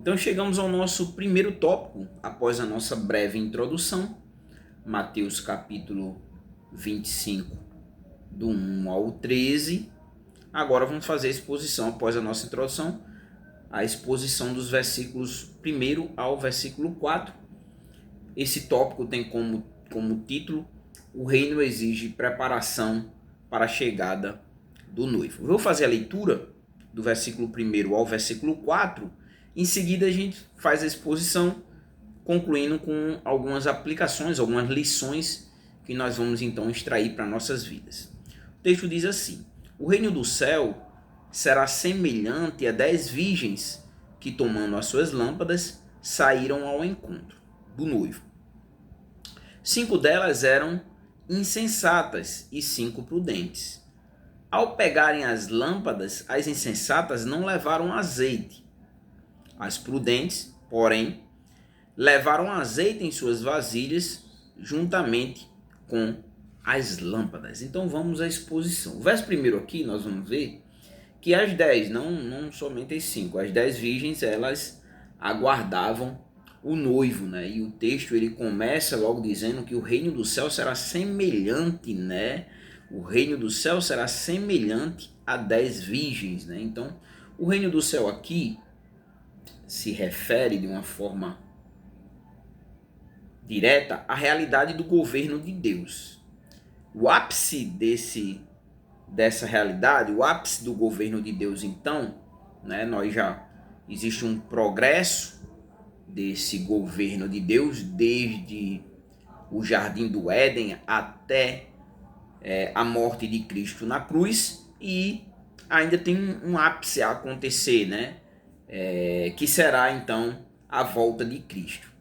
Então chegamos ao nosso primeiro tópico, após a nossa breve introdução, Mateus capítulo 25, do 1 ao 13. Agora vamos fazer a exposição, após a nossa introdução, a exposição dos versículos 1 ao versículo 4. Esse tópico tem como título: o reino exige preparação para a chegada do noivo. Vou fazer a leitura do versículo 1 ao versículo 4. Em seguida a gente faz a exposição, concluindo com algumas aplicações, algumas lições que nós vamos então extrair para nossas vidas. O texto diz assim: o reino do céu será semelhante a 10 virgens que, tomando as suas lâmpadas, saíram ao encontro do noivo. 5 delas eram insensatas e 5 prudentes. Ao pegarem as lâmpadas, as insensatas não levaram azeite. As prudentes, porém, levaram azeite em suas vasilhas juntamente com as lâmpadas. Então vamos à exposição. O verso primeiro aqui nós vamos ver que as 10, não somente as 5, as 10 virgens, elas aguardavam o noivo, né? E o texto ele começa logo dizendo que o reino do céu será semelhante, né? O reino do céu será semelhante a 10 virgens, né? Então, o reino do céu aqui se refere de uma forma direta à realidade do governo de Deus. O ápice dessa realidade, o ápice do governo de Deus, então, né, existe um progresso desse governo de Deus desde o jardim do Éden até a morte de Cristo na cruz, e ainda tem um ápice a acontecer, né, que será então a volta de Cristo.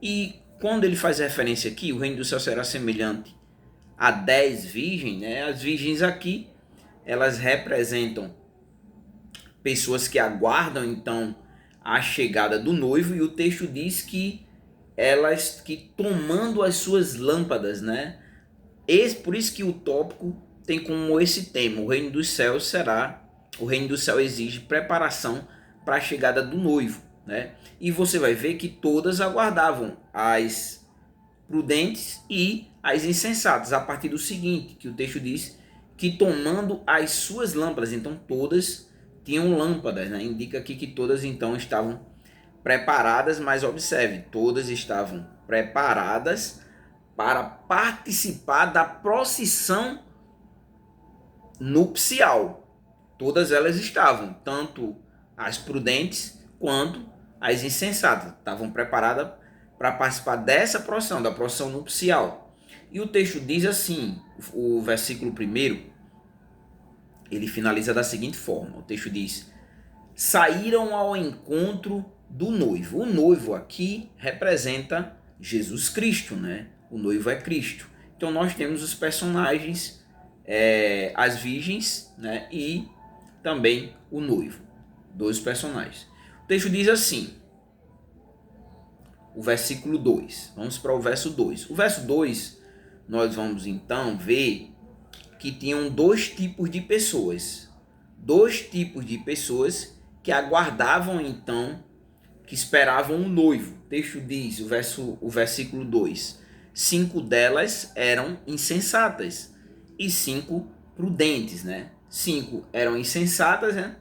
E quando ele faz referência aqui, o reino do céu será semelhante a 10 virgens, né? As virgens aqui, elas representam pessoas que aguardam então a chegada do noivo, e o texto diz que elas que tomando as suas lâmpadas, né? Por isso que o tópico tem como esse tema: o reino dos céus exige preparação para a chegada do noivo, né? E você vai ver que todas aguardavam, as prudentes e as insensatas, a partir do seguinte, que o texto diz que tomando as suas lâmpadas. Então todas tinham lâmpadas, né? Indica aqui que todas então estavam preparadas, mas observe, todas estavam preparadas para participar da procissão nupcial. Todas elas estavam, tanto as prudentes quanto as insensatas, estavam preparadas para participar dessa procissão, da procissão nupcial. E o texto diz assim, o versículo 1, ele finaliza da seguinte forma: o texto diz: saíram ao encontro do noivo. O noivo aqui representa Jesus Cristo, né? O noivo é Cristo. Então nós temos os personagens, as virgens, né? E também o noivo, 2 personagens. O texto diz assim, o versículo 2. Vamos para o verso 2. O verso 2, nós vamos então ver que tinham 2 tipos de pessoas. 2 tipos de pessoas que aguardavam então, que esperavam o noivo. O texto diz, o versículo 2: 5 delas eram insensatas e 5 prudentes, né? 5 eram insensatas, né?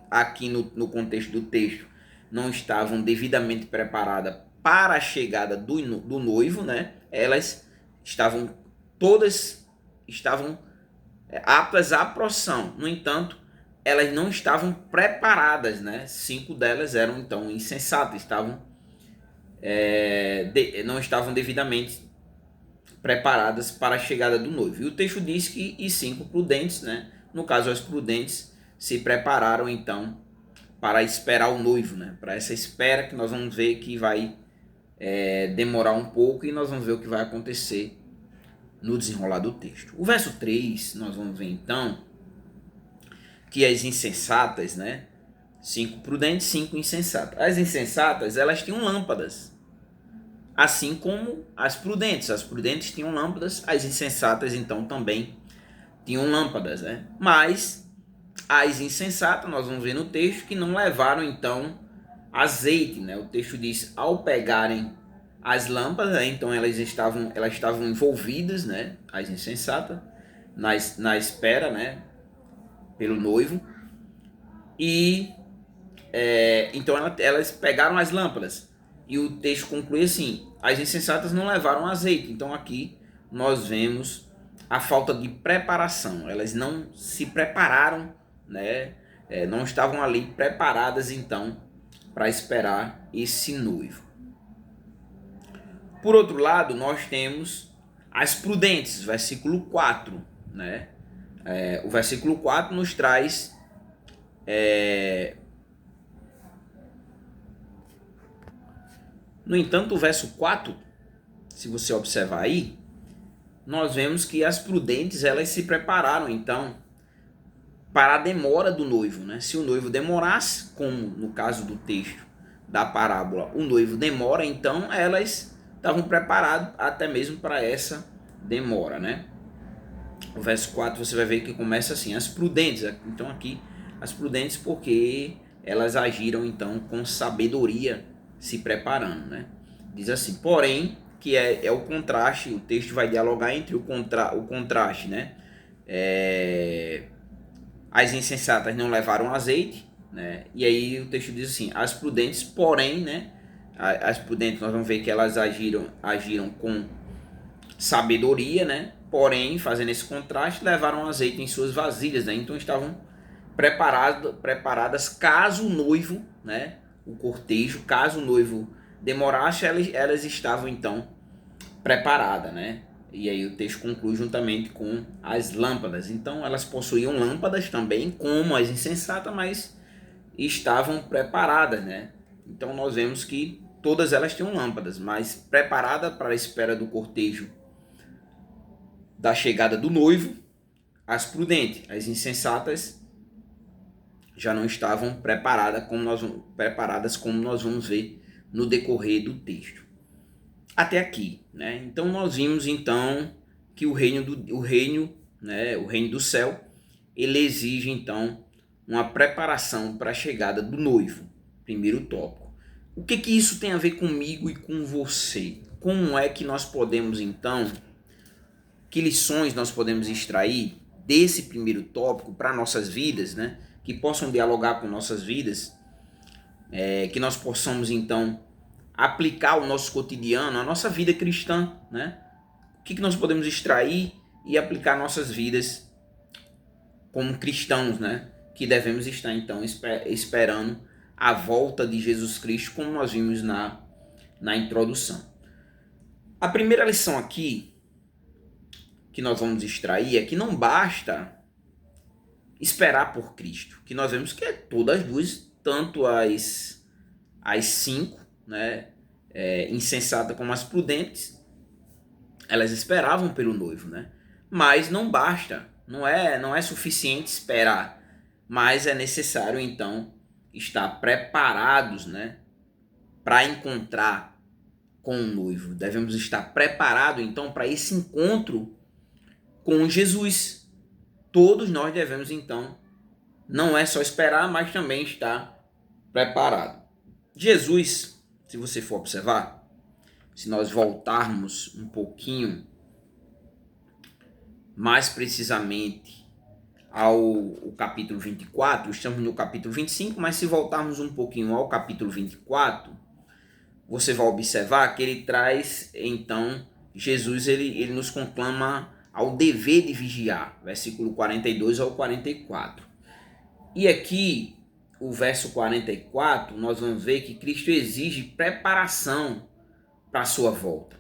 Aqui no contexto do texto, não estavam devidamente preparadas para a chegada do noivo, né? Elas todas estavam aptas à procissão. No entanto, elas não estavam preparadas, né? 5 delas eram então insensatas, não estavam devidamente preparadas para a chegada do noivo. E o texto diz que 5 prudentes, né? No caso, as prudentes se prepararam então para esperar o noivo, né? Para essa espera que nós vamos ver que vai demorar um pouco, e nós vamos ver o que vai acontecer no desenrolar do texto. O verso 3, nós vamos ver então que as insensatas, né? 5 prudentes, 5 insensatas. As insensatas, elas tinham lâmpadas, assim como as prudentes. As prudentes tinham lâmpadas, as insensatas então também tinham lâmpadas, né? Mas as insensatas, nós vamos ver no texto, que não levaram então azeite, né? O texto diz, ao pegarem as lâmpadas, né? Então elas estavam envolvidas, né? As insensatas, na espera, né? Pelo noivo. E então elas pegaram as lâmpadas. E o texto conclui assim, as insensatas não levaram azeite. Então aqui nós vemos a falta de preparação. Elas não se prepararam, né? Não estavam ali preparadas então para esperar esse noivo. Por outro lado, nós temos as prudentes, versículo 4, né? O versículo 4 nos traz no entanto, o verso 4, se você observar aí, nós vemos que as prudentes elas se prepararam então para a demora do noivo, né? Se o noivo demorasse, como no caso do texto da parábola, o noivo demora, então elas estavam preparadas até mesmo para essa demora, né? O verso 4 você vai ver que começa assim, as prudentes, então aqui as prudentes porque elas agiram então com sabedoria, se preparando, né? Diz assim, porém, que é o contraste, o texto vai dialogar entre o contraste, né? As insensatas não levaram azeite, né? E aí o texto diz assim, as prudentes, porém, né? As prudentes nós vamos ver que elas agiram com sabedoria, né? Porém, fazendo esse contraste, levaram azeite em suas vasilhas, né? Então estavam preparadas caso o noivo, né? O cortejo, caso o noivo demorasse, elas estavam então preparadas, né? E aí o texto conclui juntamente com as lâmpadas. Então elas possuíam lâmpadas também, como as insensatas, mas estavam preparadas, né? Então nós vemos que todas elas tinham lâmpadas, mas preparada para a espera do cortejo da chegada do noivo, as prudentes, as insensatas já não estavam preparadas como nós vamos ver no decorrer do texto. Até aqui, né? Então nós vimos então que o reino do céu, ele exige então uma preparação para a chegada do noivo. Primeiro tópico. O que isso tem a ver comigo e com você? Como é que nós podemos então, que lições nós podemos extrair desse primeiro tópico para nossas vidas, né? Que possam dialogar com nossas vidas, que nós possamos então aplicar o nosso cotidiano, a nossa vida cristã, né? O que nós podemos extrair e aplicar nossas vidas como cristãos, né? Que devemos estar então esperando a volta de Jesus Cristo, como nós vimos na introdução. A primeira lição aqui que nós vamos extrair é que não basta esperar por Cristo, que nós vemos que é todas as duas, tanto as 5, né, insensata como as prudentes, elas esperavam pelo noivo, né? Mas não basta, não é suficiente esperar, mas é necessário então estar preparados, né, para encontrar com o noivo. Devemos estar preparados então para esse encontro com Jesus. Todos nós devemos então, não é só esperar, mas também estar preparado. Jesus, se você for observar, se nós voltarmos um pouquinho mais precisamente ao capítulo 24, estamos no capítulo 25, mas se voltarmos um pouquinho ao capítulo 24, você vai observar que ele traz, então, Jesus ele nos conclama ao dever de vigiar, versículo 42 ao 44. E aqui, o verso 44, nós vamos ver que Cristo exige preparação para a sua volta.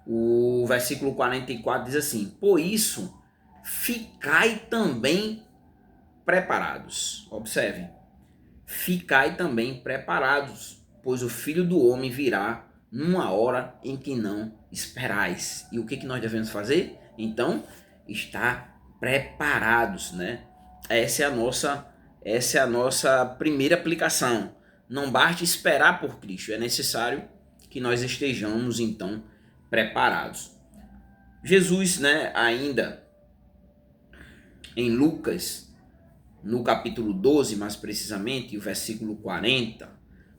O versículo 44 diz assim, por isso, ficai também preparados. Observe, ficai também preparados, pois o Filho do Homem virá numa hora em que não esperais. E o que nós devemos fazer? Então, estar preparados, né? Essa é a nossa primeira aplicação. Não basta esperar por Cristo, é necessário que nós estejamos, então, preparados. Jesus, né, ainda em Lucas, no capítulo 12, mais precisamente, o versículo 40,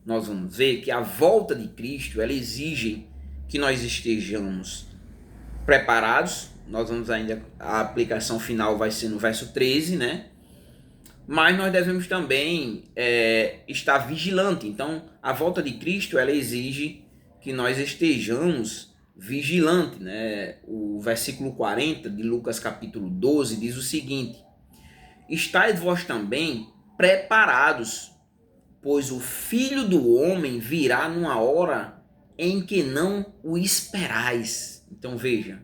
nós vamos ver que a volta de Cristo, ela exige que nós estejamos preparados. Nós vamos ainda, a aplicação final vai ser no verso 13, né? Mas nós devemos também estar vigilante. Então, a volta de Cristo, ela exige que nós estejamos vigilantes, né? O versículo 40 de Lucas capítulo 12 diz o seguinte: estais vós também preparados, pois o Filho do Homem virá numa hora em que não o esperais. Então veja,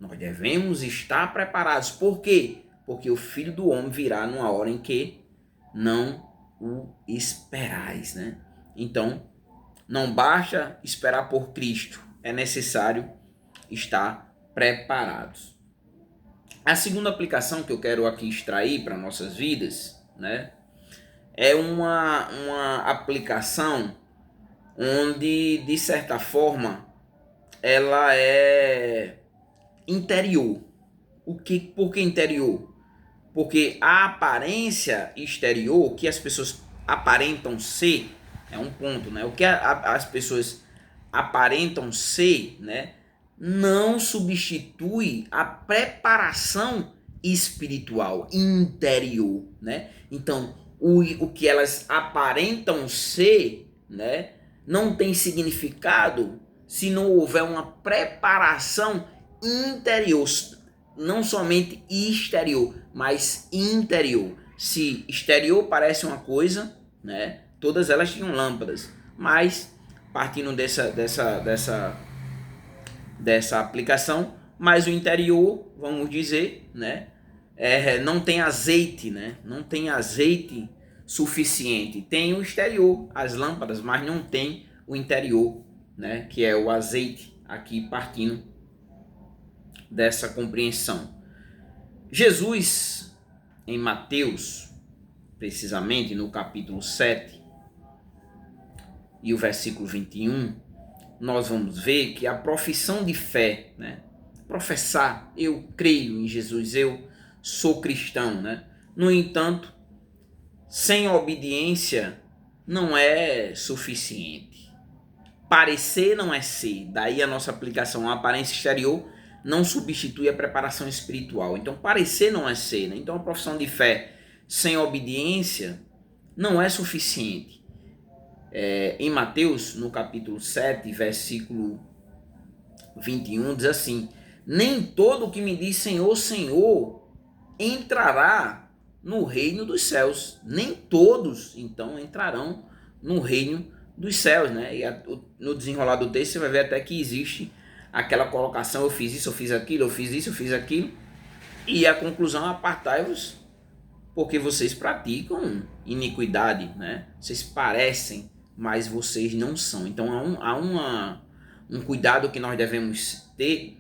nós devemos estar preparados. Por quê? Porque o Filho do Homem virá numa hora em que não o esperais, né? Então, não basta esperar por Cristo, é necessário estar preparados. A segunda aplicação que eu quero aqui extrair para nossas vidas, né, é uma aplicação onde, de certa forma, ela é interior. Por que interior? Porque a aparência exterior, o que as pessoas aparentam ser, é um ponto, né? O que as pessoas aparentam ser, né, não substitui a preparação espiritual interior, né? Então, o que elas aparentam ser, né, não tem significado se não houver uma preparação interior, não somente exterior, mas interior. Se exterior parece uma coisa, né, todas elas tinham lâmpadas, mas partindo dessa aplicação, mas o interior, vamos dizer, né, não tem azeite, né, não tem azeite suficiente. Tem o exterior, as lâmpadas, mas não tem o interior, né, que é o azeite, aqui partindo dessa compreensão. Jesus, em Mateus, precisamente no capítulo 7 e o versículo 21, nós vamos ver que a profissão de fé, né, professar, eu creio em Jesus, eu sou cristão, né? No entanto, sem obediência não é suficiente. Parecer não é ser. Daí a nossa aplicação, a aparência exterior não substitui a preparação espiritual. Então, parecer não é ser, né? Então, a profissão de fé sem obediência não é suficiente. Em Mateus, no capítulo 7, versículo 21, diz assim: nem todo que me diz Senhor, Senhor, entrará no reino dos céus. Nem todos, então, entrarão no reino dos céus, né? E no desenrolar do texto você vai ver até que existe aquela colocação: eu fiz isso, eu fiz aquilo, eu fiz isso, eu fiz aquilo. E a conclusão: apartai-vos, porque vocês praticam iniquidade, né? Vocês parecem, mas vocês não são. Então há um cuidado que nós devemos ter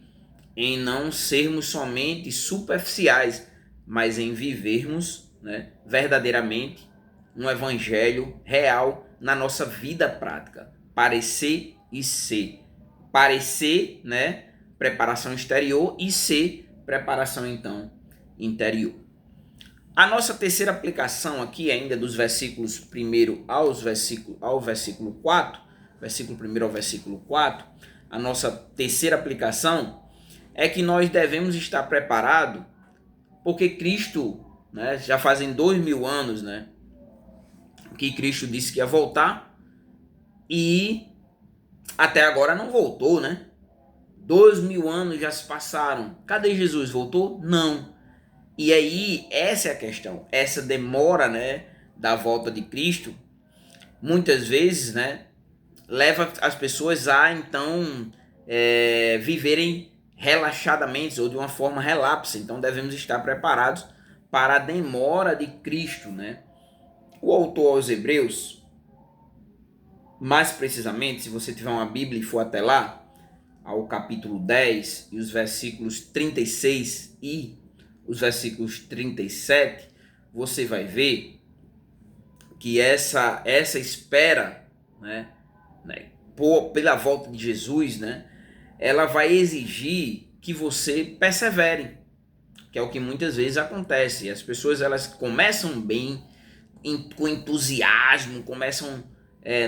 em não sermos somente superficiais, mas em vivermos, né, verdadeiramente um evangelho real na nossa vida prática. Parecer e ser. Parecer, né, preparação exterior, e ser preparação, então, interior. A nossa terceira aplicação aqui, ainda dos versículos 1 ao versículo 4, versículo 1 ao versículo 4, a nossa terceira aplicação é que nós devemos estar preparados, porque Cristo, né, já fazem 2000 anos, né, que Cristo disse que ia voltar, e até agora não voltou, né? 2000 anos já se passaram. Cadê Jesus? Voltou? Não. E aí, essa é a questão. Essa demora, né, da volta de Cristo, muitas vezes, né, leva as pessoas a, então, viverem relaxadamente ou de uma forma relapsa. Então, devemos estar preparados para a demora de Cristo, né? O autor aos Hebreus, mais precisamente, se você tiver uma Bíblia e for até lá, ao capítulo 10 e os versículos 36 e os versículos 37, você vai ver que essa espera, né, pela volta de Jesus, né, ela vai exigir que você persevere, que é o que muitas vezes acontece. As pessoas, elas começam bem, com entusiasmo, começam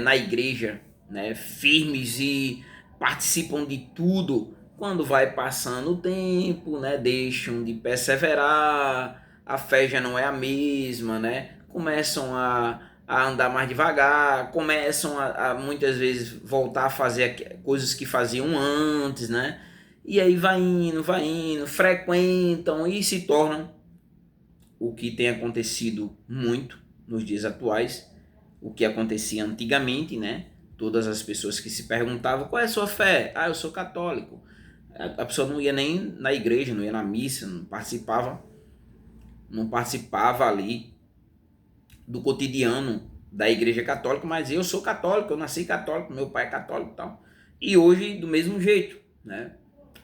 na igreja, né, firmes e participam de tudo, quando vai passando o tempo, né, deixam de perseverar, a fé já não é a mesma, né, começam a andar mais devagar, começam a muitas vezes voltar a fazer coisas que faziam antes, né, e aí vai indo, frequentam e se tornam o que tem acontecido muito nos dias atuais, o que acontecia antigamente, né? Todas as pessoas que se perguntavam qual é a sua fé? Ah, eu sou católico. A pessoa não ia nem na igreja, não ia na missa, não participava ali do cotidiano da igreja católica, mas eu sou católico, eu nasci católico, meu pai é católico e tal. E hoje, do mesmo jeito, né?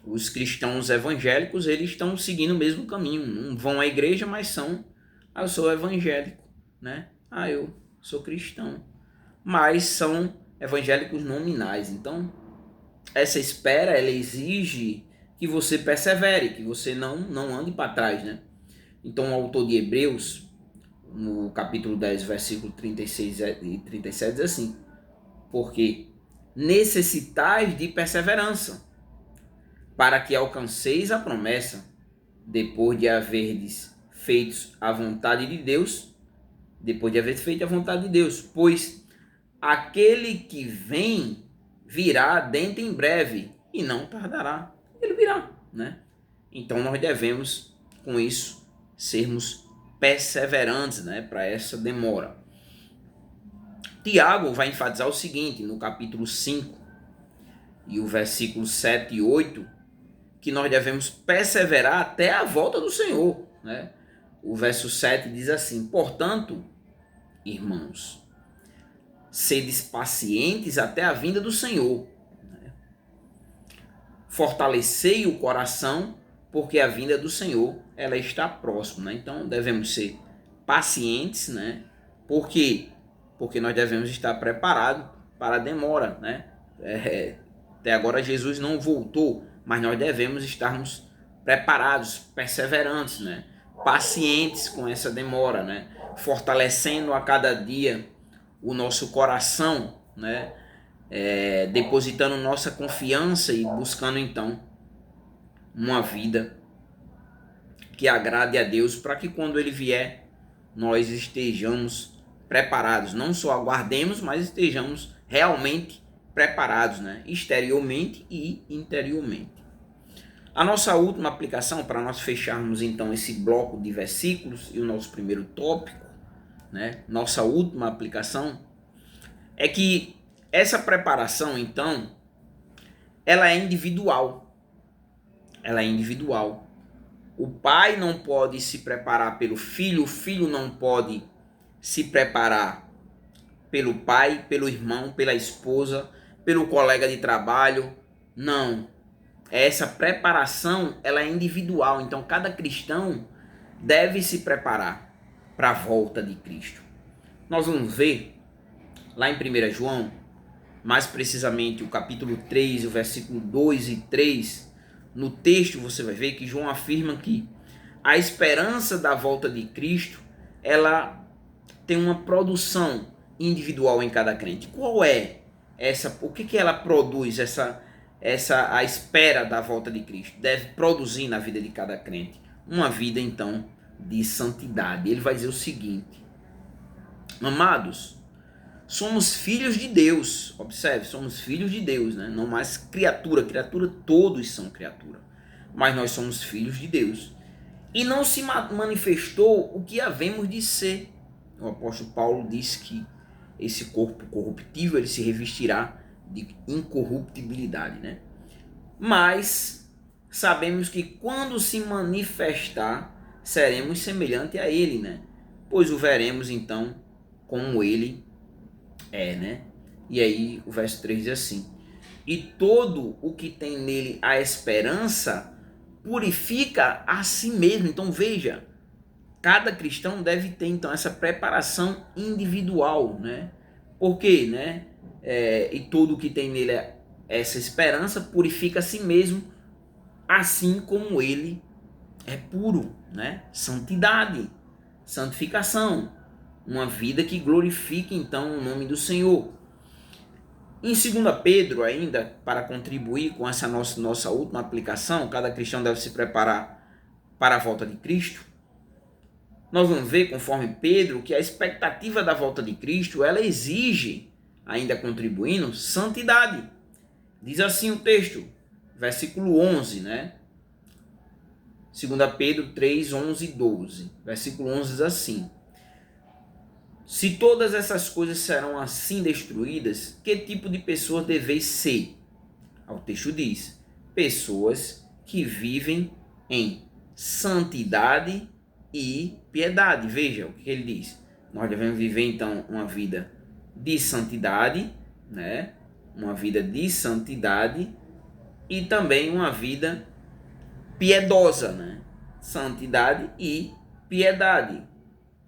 Os cristãos evangélicos, eles estão seguindo o mesmo caminho, não vão à igreja, mas eu sou evangélico, né? Eu sou cristão, mas são evangélicos nominais. Então, essa espera, ela exige que você persevere, que você não ande para trás, né? Então, o autor de Hebreus, no capítulo 10, versículo 36 e 37, diz assim: porque necessitais de perseverança, para que alcanceis a promessa, depois de haverdes feito a vontade de Deus, depois de haver feito a vontade de Deus, pois aquele que vem virá dentro em breve e não tardará. Ele virá, né? Então nós devemos, com isso, sermos perseverantes, né, para essa demora. Tiago vai enfatizar o seguinte, no capítulo 5 e o versículo 7 e 8, que nós devemos perseverar até a volta do Senhor, né? O verso 7 diz assim: portanto, irmãos, sedes pacientes até a vinda do Senhor. Fortalecei o coração, porque a vinda do Senhor, ela está próxima, né? Então devemos ser pacientes, né? Por quê? Porque nós devemos estar preparados para a demora, né? Até agora Jesus não voltou, mas nós devemos estarmos preparados, perseverantes, né? Pacientes com essa demora, né? Fortalecendo a cada dia o nosso coração, né? Depositando nossa confiança e buscando então uma vida que agrade a Deus, para que quando Ele vier nós estejamos preparados, não só aguardemos, mas estejamos realmente preparados, né? Exteriormente e interiormente. A nossa última aplicação, para nós fecharmos então esse bloco de versículos e o nosso primeiro tópico, né? Nossa última aplicação é que essa preparação, então, ela é individual. Ela é individual. O pai não pode se preparar pelo filho, o filho não pode se preparar pelo pai, pelo irmão, pela esposa, pelo colega de trabalho. Não. Essa preparação, ela é individual. Então, cada cristão deve se preparar para a volta de Cristo. Nós vamos ver lá em 1 João, mais precisamente o capítulo 3, o versículo 2 e 3, no texto você vai ver que João afirma que a esperança da volta de Cristo, ela tem uma produção individual em cada crente. Qual é essa? O que ela produz, a espera da volta de Cristo? Deve produzir na vida de cada crente uma vida, então, de santidade. Ele vai dizer o seguinte: amados, somos filhos de Deus. Observe, somos filhos de Deus, né? Não mais criatura. Criatura, todos são criatura. Mas nós somos filhos de Deus. E não se manifestou o que havemos de ser. O apóstolo Paulo diz que esse corpo corruptível, ele se revestirá de incorruptibilidade, né? Mas sabemos que quando se manifestar, seremos semelhante a ele, né? Pois o veremos então como ele né? E aí o verso 3 diz assim: e todo o que tem nele a esperança purifica a si mesmo. Então veja, cada cristão deve ter então essa preparação individual, né? Por quê, né? E todo o que tem nele essa esperança purifica a si mesmo, assim como ele é puro, né? Santidade, santificação, uma vida que glorifique então o nome do Senhor. Em 2 Pedro, ainda, para contribuir com essa nossa última aplicação, cada cristão deve se preparar para a volta de Cristo. Nós vamos ver, conforme Pedro, que a expectativa da volta de Cristo, ela exige, ainda contribuindo, santidade. Diz assim o texto, versículo 11, né? 2 Pedro 3, 11 e 12. Versículo 11 diz assim: se todas essas coisas serão assim destruídas, que tipo de pessoas deveis ser? O texto diz, pessoas que vivem em santidade e piedade. Veja o que ele diz. Nós devemos viver então uma vida de santidade, né? Uma vida de santidade e também uma vida piedosa, né? Santidade e piedade.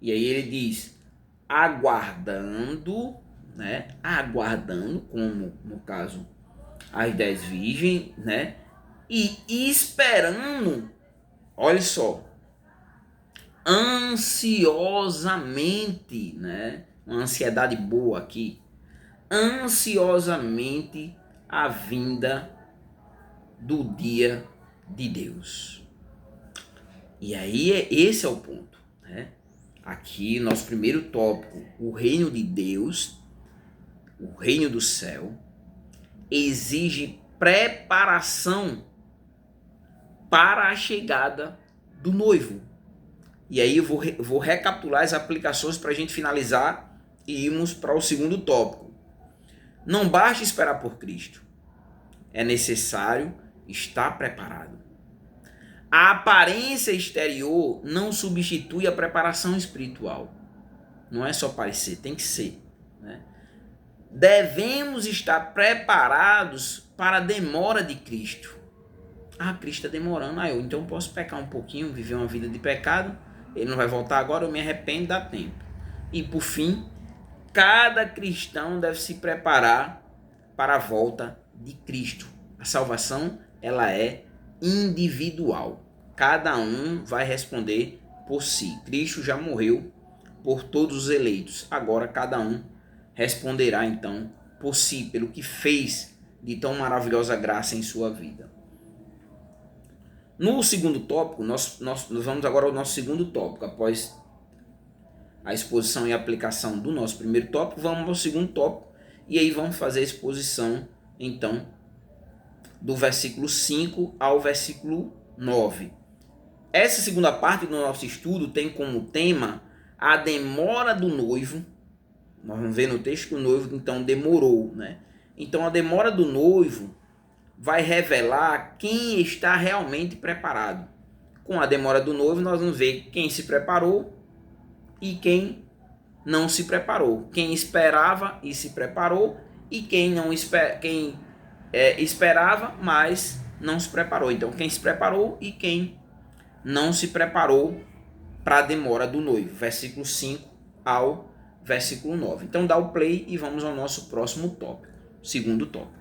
E aí ele diz, aguardando, né? Aguardando, como no caso as 10 virgens, né? E esperando, olha só, ansiosamente, né? Uma ansiedade boa aqui, ansiosamente a vinda do dia de Deus. E aí esse é o ponto, né? Aqui nosso primeiro tópico, o reino de Deus, o reino do céu, exige preparação para a chegada do noivo. E aí eu vou recapitular as aplicações para a gente finalizar e irmos para o segundo tópico. Não basta esperar por Cristo. É necessário estar preparado. A aparência exterior não substitui a preparação espiritual. Não é só parecer, tem que ser, né? Devemos estar preparados para a demora de Cristo. Cristo está demorando. Eu então posso pecar um pouquinho, viver uma vida de pecado. Ele não vai voltar agora, eu me arrependo, dá tempo. E por fim, cada cristão deve se preparar para a volta de Cristo. A salvação, ela é individual. Cada um vai responder por si. Cristo já morreu por todos os eleitos. Agora cada um responderá então por si, pelo que fez de tão maravilhosa graça em sua vida. No segundo tópico, nós vamos agora ao nosso segundo tópico. Após a exposição e aplicação do nosso primeiro tópico, vamos ao segundo tópico. E aí vamos fazer a exposição, então, do versículo 5 ao versículo 9. Essa segunda parte do nosso estudo tem como tema a demora do noivo. Nós vamos ver no texto que o noivo, então, demorou, né? Então, a demora do noivo vai revelar quem está realmente preparado. Com a demora do noivo, nós vamos ver quem se preparou e quem não se preparou. Quem esperava e se preparou e quem não esperava, mas não se preparou. Então, quem se preparou e quem não se preparou para a demora do noivo. Versículo 5 ao versículo 9. Então, dá o play e vamos ao nosso próximo tópico, segundo tópico.